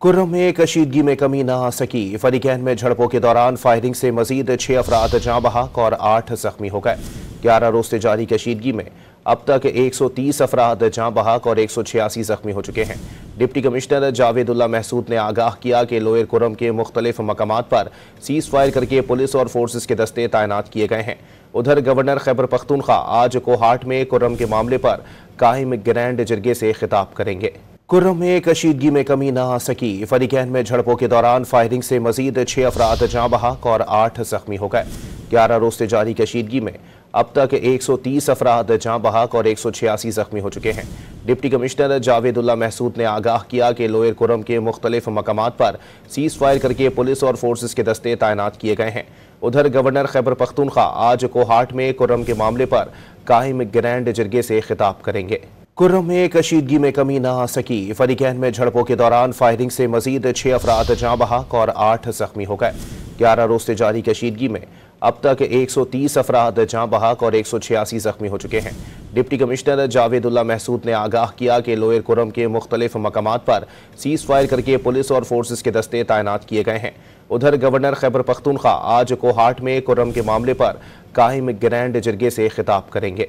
कुर्रम में कशीदगी में कमी न आ सकी। फरीकैन में झड़पों के दौरान फायरिंग से मजीद 6 अफराद जाँ बहक और 8 जख्मी हो गए। 11 रोज से जारी कशीदगी में अब तक 130 अफराद जाँ बहक और 186 जख्मी हो चुके हैं। डिप्टी कमिश्नर जावेदुल्ला महसूद ने आगाह किया कि लोअर कुर्रम के मुख्तलिफ मकामात पर सीज फायर करके पुलिस और फोर्सेस के दस्ते तैनात किए गए हैं। उधर गवर्नर खैबर पख्तूनख्वा आज कोहाट में कुर्रम के मामले पर कायम ग्रैंड जरगे से खिताब करेंगे। कुर्रम में कशीदगी में कमी न आ सकी। फरीकैन में झड़पों के दौरान फायरिंग से मजीद 6 अफराद जाँ बहक और 8 जख्मी हो गए। 11 रोज से जारी कशीदगी में अब तक 130 अफराद जाँ बहक और 186 जख्मी हो चुके हैं। डिप्टी कमिश्नर जावेदुल्ला महसूद ने आगाह किया कि लोअर कुर्रम के मुख्तलिफ मकामात पर सीज फायर करके पुलिस और फोर्सेस के दस्ते तैनात किए गए हैं। उधर गवर्नर खैबर पख्तूनख्वा आज कोहाट में कुर्रम के मामले पर कायम ग्रैंड जरगे से खिताब करेंगे। कुर्रम में कशीदगी में कमी न आ सकी। फरीकैन में झड़पों के दौरान फायरिंग से मजीद 6 अफराद जाँ बहक और 8 जख्मी हो गए। 11 रोज से जारी कशीदगी में अब तक 130 अफराद जाँ बहक और 186 जख्मी हो चुके हैं। डिप्टी कमिश्नर जावेदुल्ला महसूद ने आगाह किया कि लोअर कुर्रम के मुख्तलिफ मकामात पर सीज फायर करके पुलिस और फोर्सेस के दस्ते तैनात किए गए हैं। उधर गवर्नर खैबर पख्तूनख्वा आज कोहाट में कुर्रम के मामले पर कायम ग्रैंड जरगे से खिताब करेंगे।